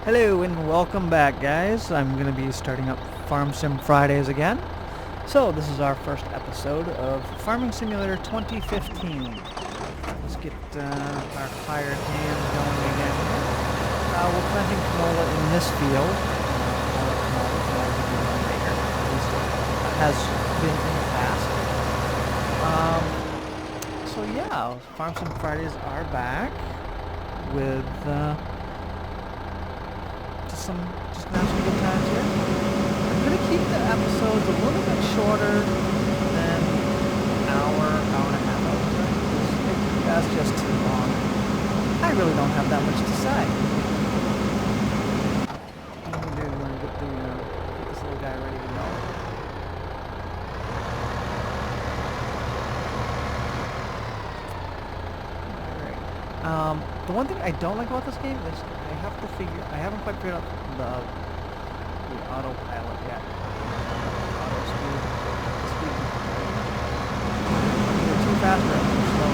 Hello and welcome back, guys. I'm going to be starting up Farm Sim Fridays again. So this is our first episode of Farming Simulator 2015. Let's get our hired hands going again. We're planting canola in this field. Canola will be one bigger. At least it has been in the past. So yeah, Farm Sim Fridays are back with just gonna have some good times here. I'm gonna keep the episodes a little bit shorter than an hour and a half. That's just too long. I really don't have that much to say. What I'm gonna do, I'm gonna get this little guy ready to go. Alright. The one thing I don't like about this game is I haven't quite figured out the autopilot yet. Auto speed. Either too fast or too slow.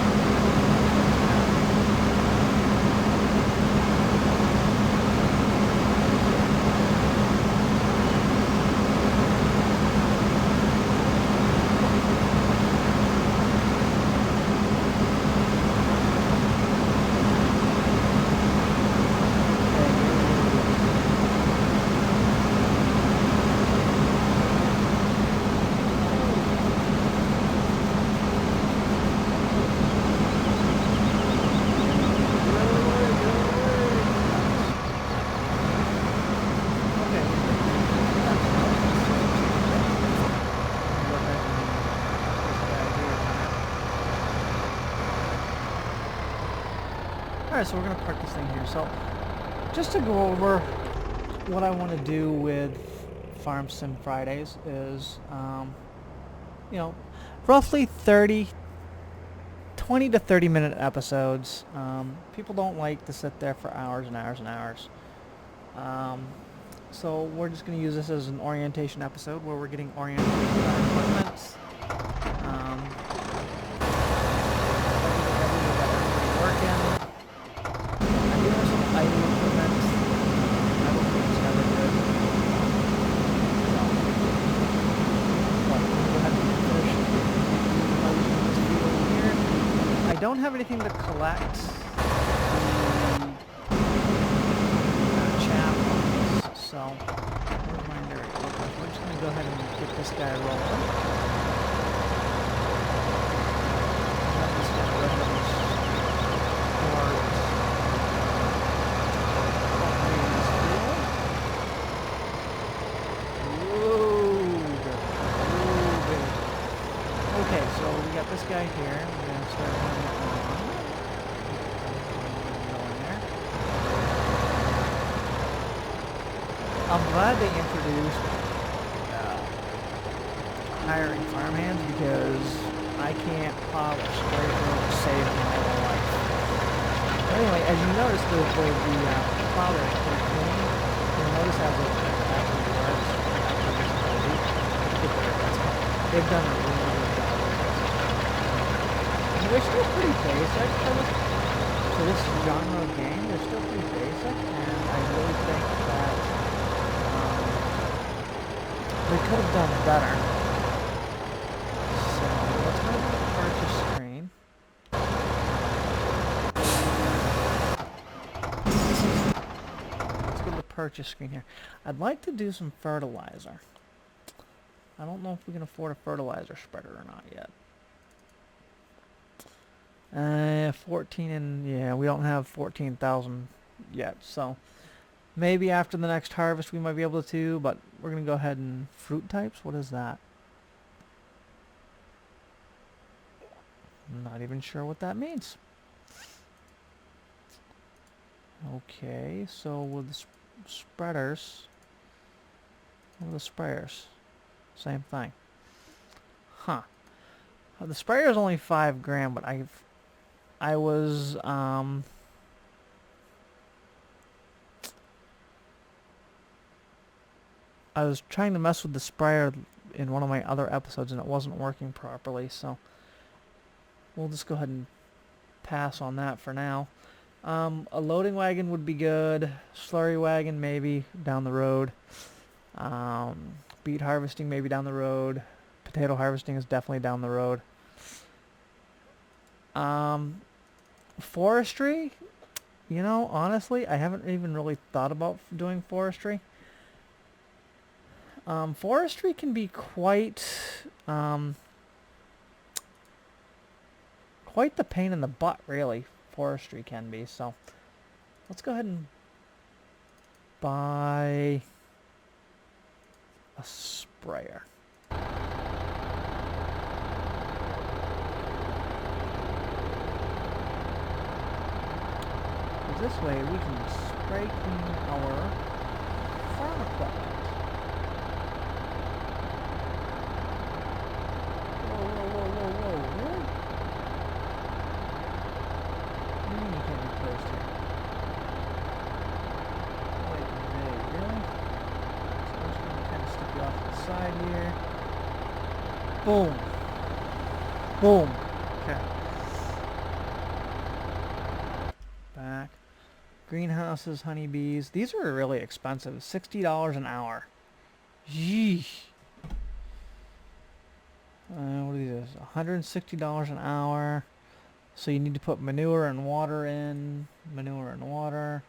Alright, so we're going to park this thing here. So, just to go over what I want to do with Farm Sim Fridays is, roughly 20 to 30 minute episodes. People don't like to sit there for hours and hours and hours. So we're just going to use this as an orientation episode where we're getting oriented with our equipment. Working. I do have some idle equipment. Idle equipment's never good. So, go ahead and finish this field here. I don't have anything to collect the chaff on this, so never mind there. We're just going to go ahead and get this guy rolling. Have this guy go ahead and okay, so we got this guy here. We're going to start running it on. Going there. I'm glad they introduced hiring farmhands because I can't plow or spray to save my whole life. But anyway, as you notice, the plow there is pretty clean. You'll notice as it actually works after this ability, they've done a really good job with this. And they're still pretty basic for this genre of game. They're still pretty basic, and I really think that they could have done better. So let's go to the purchase screen. Let's go to the purchase screen here. I'd like to do some fertilizer. I don't know if we can afford a fertilizer spreader or not yet. 14 and yeah, we don't have 14,000 yet, so maybe after the next harvest we might be able to, but we're gonna go ahead and fruit types. What is that? I'm not even sure what that means. Okay, so with the spreaders, what are the sprayers? Same thing. Huh. The sprayer is only 5 grand, but I was trying to mess with the sprayer in one of my other episodes and it wasn't working properly, so we'll just go ahead and pass on that for now. A loading wagon would be good. Slurry wagon maybe down the road. Beet harvesting maybe down the road. Potato harvesting is definitely down the road. Forestry, you know, honestly, I haven't even really thought about doing forestry. Forestry can be quite the pain in the butt, really. Forestry can be. So let's go ahead and buy a sprayer. This way we can spray clean our farm equipment. Whoa, really? What do you mean you can't be placed here? Wait, really? So I'm just going to kind of stick you off to the side here. Boom. Boom. Okay. Back. Greenhouses, honeybees. These are really expensive. $60 an hour. Yeesh. What are these? $160 an hour. So you need to put manure and water in. Manure and water.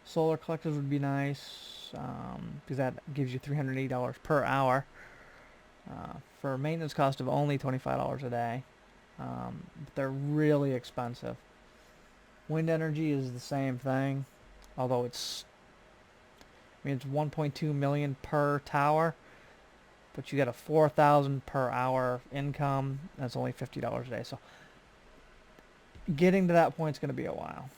Solar collectors would be nice. Because that gives you $380 per hour. For a maintenance cost of only $25 a day. But they're really expensive. Wind energy is the same thing, although it's 1.2 million per tower, but you get a 4,000 per hour income. That's only $50 a day. So getting to that point is going to be a while.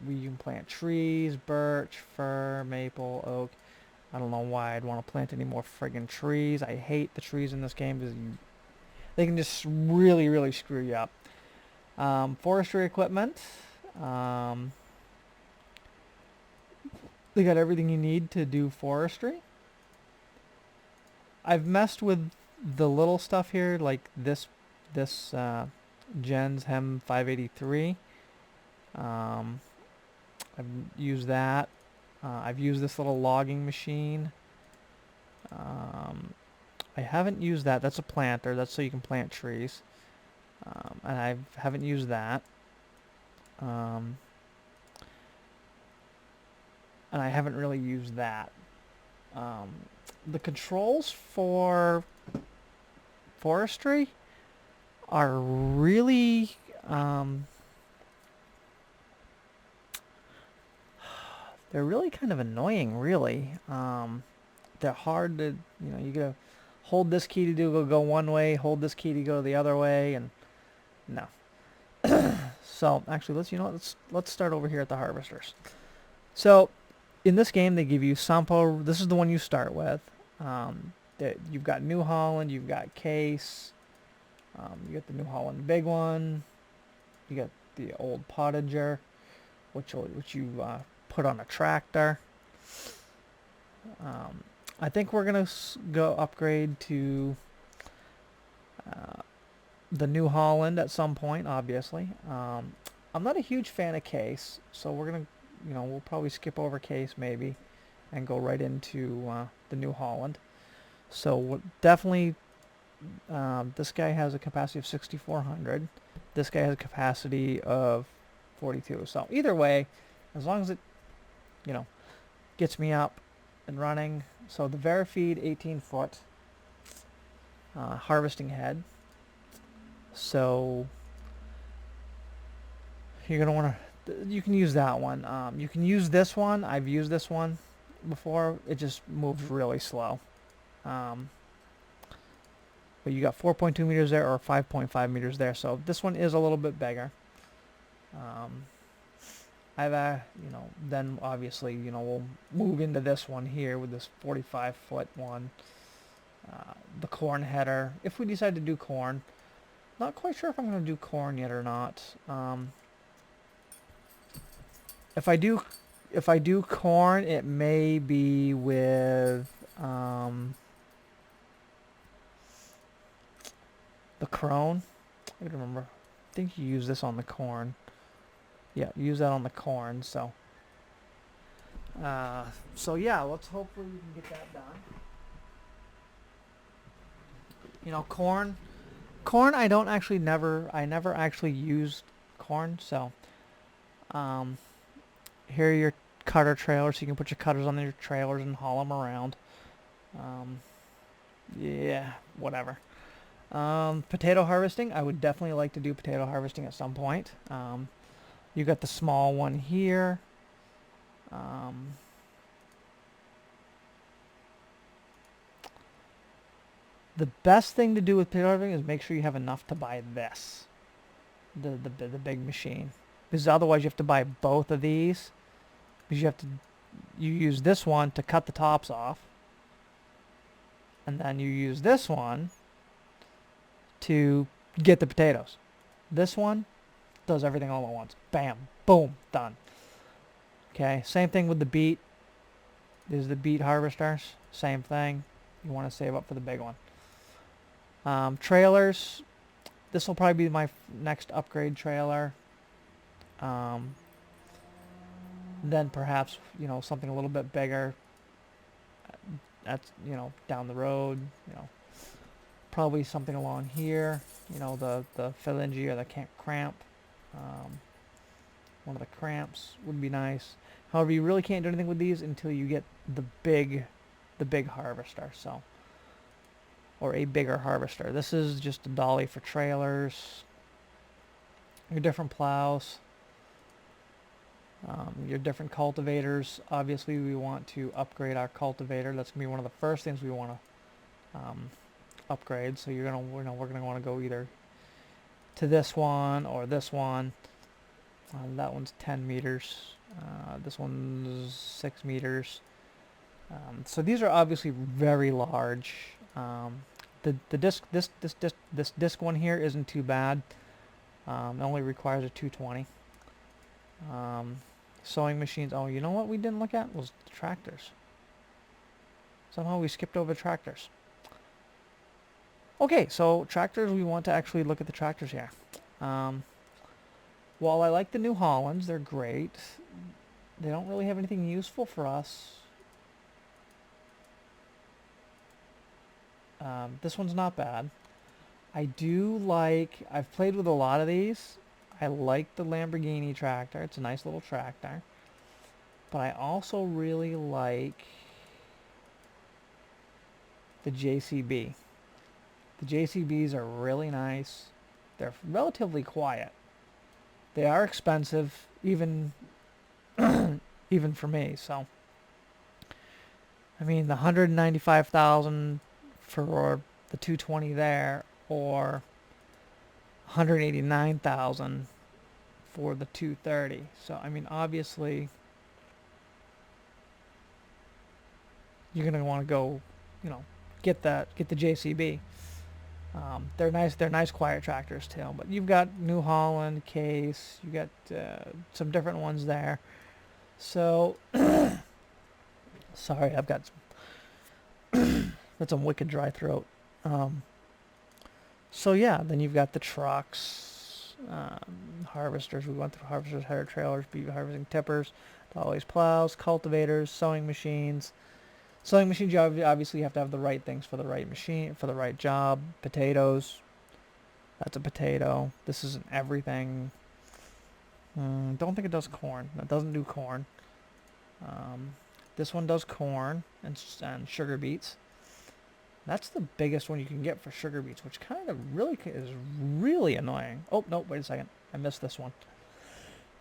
You can plant trees, birch, fir, maple, oak. I don't know why I'd want to plant any more friggin' trees. I hate the trees in this game because they can just really, really screw you up. Forestry equipment. They got everything you need to do forestry. I've messed with the little stuff here, like this Gens Hem 583. I've used that. I've used this little logging machine. I haven't used that. That's a planter. That's so you can plant trees. And I haven't used that. And I haven't really used that. The controls for forestry are really they're really kind of annoying, really. They're hard to, you gotta hold this key to go one way, hold this key to go the other way, and no. So actually, let's start over here at the harvesters. So in this game, they give you Sampo. This is the one you start with. You've got New Holland, you've got Case, you got the New Holland big one, you got the old Potager, which you put on a tractor. I think we're gonna go upgrade to the New Holland at some point, obviously. I'm not a huge fan of Case, so we're gonna, we'll probably skip over Case maybe and go right into the New Holland. So definitely, this guy has a capacity of 6,400. This guy has a capacity of 42. So either way, as long as it, gets me up and running. So the Verifeed 18-foot harvesting head. So you're gonna want to. You can use that one. You can use this one. I've used this one before. It just moves really slow. But you got 4.2 meters there or 5.5 meters there. So this one is a little bit bigger. Then obviously, we'll move into this one here with this 45-foot one. The corn header. If we decide to do corn, not quite sure if I'm going to do corn yet or not. If I do corn, it may be with the Krone. I don't remember. think you use this on the corn. Yeah, use that on the corn. So yeah, let's hopefully we can get that done. You know, corn. I never actually used corn. So here are your cutter trailers. So you can put your cutters on your trailers and haul them around. Yeah, whatever. Potato harvesting. I would definitely like to do potato harvesting at some point. You got the small one here. The best thing to do with potato harvesting is make sure you have enough to buy this, the big machine, because otherwise you have to buy both of these. Because you use this one to cut the tops off, and then you use this one to get the potatoes. This one does everything all at once. Bam, boom, done. Okay, same thing with the beet. These are the beet harvesters. Same thing. You want to save up for the big one. Trailers. This will probably be my next upgrade trailer. Then perhaps, you know, something a little bit bigger. That's, you know, down the road. You know, probably something along here. You know, the phalange or the cramp. One of the cramps would be nice. However, you really can't do anything with these until you get the big harvester. So, or a bigger harvester. This is just a dolly for trailers. Your different plows. Your different cultivators. Obviously, we want to upgrade our cultivator. That's gonna be one of the first things we want to upgrade. So we're gonna want to go either to this one or this one. That one's 10 meters. This one's 6 meters. So these are obviously very large. The disc this disc one here isn't too bad. It only requires a 220. Sewing machines. Oh, you know what we didn't look at was the tractors. Somehow we skipped over tractors. Okay, so tractors, we want to actually look at the tractors here. While I like the New Hollands, they're great. They don't really have anything useful for us. This one's not bad. I've played with a lot of these. I like the Lamborghini tractor. It's a nice little tractor. But I also really like the JCB. The JCBs are really nice. They're relatively quiet. They are expensive, even even for me. So, I mean, the 195,000 for the 220 there, or 189,000 for the 230. So, I mean, obviously, you're gonna want to go, you know, get the JCB. They're nice quiet tractors too. But you've got New Holland, Case, you got some different ones there. So, sorry, I've got some wicked dry throat. So yeah, then you've got the trucks, harvesters. We went through harvesters, header trailers, beef harvesting tippers, dollies, plows, cultivators, sewing machines. Sewing machines, you obviously have to have the right things for the right machine, for the right job. Potatoes, that's a potato. This isn't everything. Don't think it does corn. That doesn't do corn. This one does corn and sugar beets. That's the biggest one you can get for sugar beets, which kind of really is really annoying. Oh, no, wait a second. I missed this one.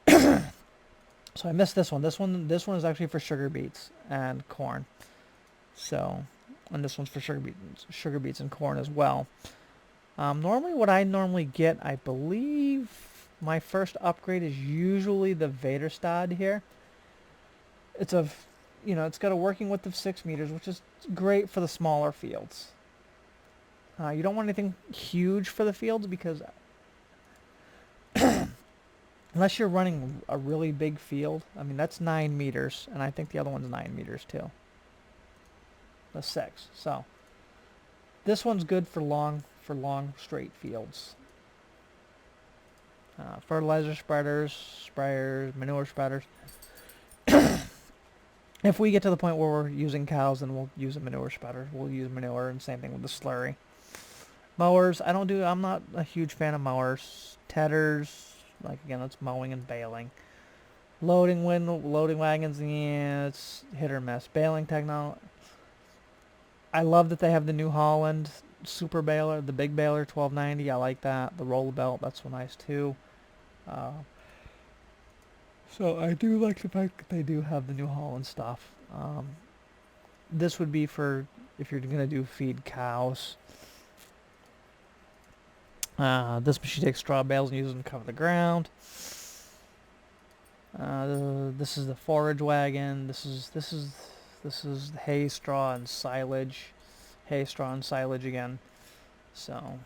So I missed this one. This one is actually for sugar beets and corn. So, and this one's for sugar beets and corn as well. Normally what I get, I believe my first upgrade is usually the Vaderstad here. It's it's got a working width of 6 meters, which is great for the smaller fields. You don't want anything huge for the fields because unless you're running a really big field, I mean, that's 9 meters, and I think the other one's 9 meters too. The 6. So this one's good for long straight fields. fertilizer spreaders, sprayers, manure spreaders. If we get to the point where we're using cows, then we'll use a manure spreader. We'll use manure, and same thing with the slurry. Mowers, I'm not a huge fan of mowers. Tedders, like again, that's mowing and baling. Loading wagons, yeah, it's hit or miss. Baling technology, I love that they have the New Holland super baler, the big baler 1290. I like that. The roller belt, that's so nice too. So I do like the fact that they do have the New Holland stuff. This would be for if you're going to do feed cows. This machine takes straw bales and uses them to cover the ground. This is the forage wagon. This is hay, straw, and silage. Hay, straw, and silage again. So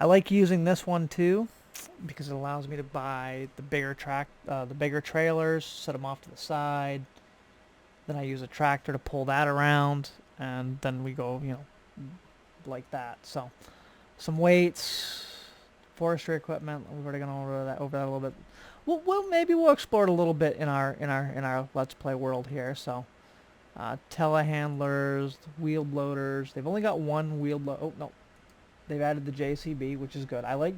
I like using this one too, because it allows me to buy the bigger trailers, set them off to the side. Then I use a tractor to pull that around, and then we go, like that. So some weights, forestry equipment. We've already gone over that a little bit. Maybe we'll explore it a little bit in our Let's Play world here. So telehandlers, wheel loaders. They've only got one wheel load. Oh no, they've added the JCB, which is good. I like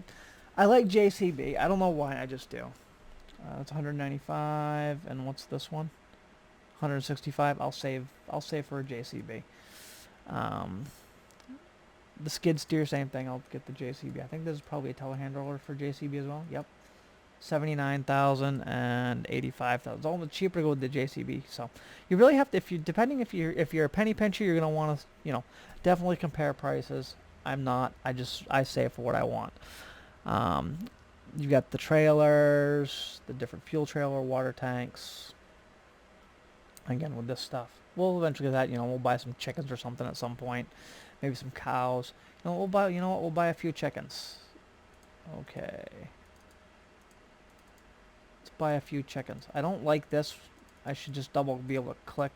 JCB. I don't know why, I just do. It's 195, and what's this one? 165. I'll save for a JCB. The skid steer, same thing. I'll get the JCB. I think this is probably a telehandler for JCB as well. Yep. 79,000 and 85,000. It's almost cheaper to go with the JCB. So you really have to, if you're a penny pincher, you're gonna want to definitely compare prices. I'm not. I save for what I want. You got the trailers, the different fuel trailer, water tanks. Again, with this stuff, we'll eventually get that. We'll buy some chickens or something at some point. Maybe some cows. We'll buy. We'll buy a few chickens. Okay. Let's buy a few chickens. I don't like this. I should just be able to click.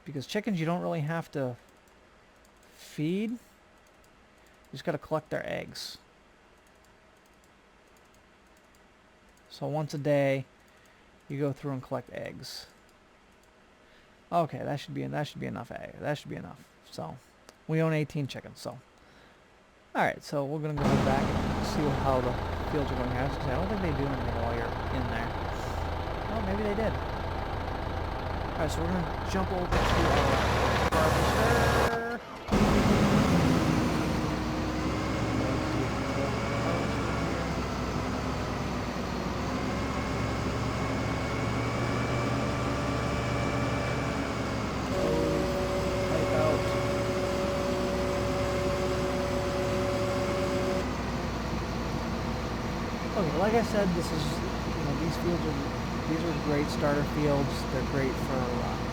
Because chickens, you don't really have to feed. You just got to collect their eggs. So once a day, you go through and collect eggs. Okay, that should be enough egg. That should be enough. So we own 18 chickens. So all right, so we're gonna go back and see how the fields are going here. I don't think they do anything while you're in there. Oh, maybe they did. All right, so we're gonna jump over to our harvester. Okay, like I said, this is, these are great starter fields. They're great for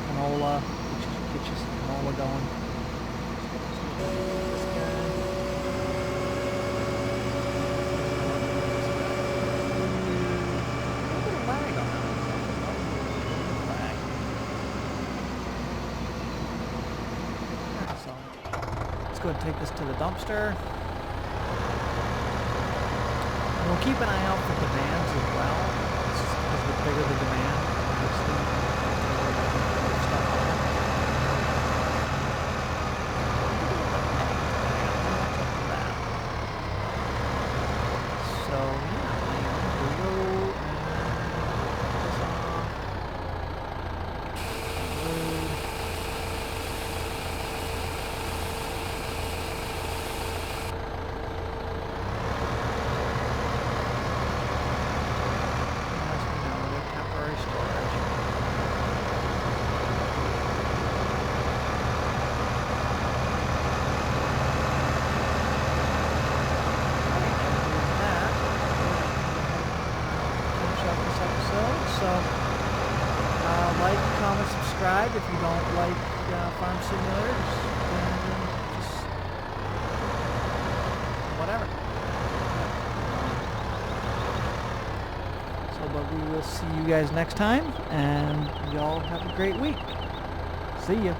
canola, get you some canola going. Let's go ahead and take this to the dumpster. And we'll keep an eye out for demands as well. Because the bigger the demand, so yeah, we'll go like, comment, subscribe if you don't like farm simulators, just whatever. So, but we will see you guys next time, and y'all have a great week. See ya.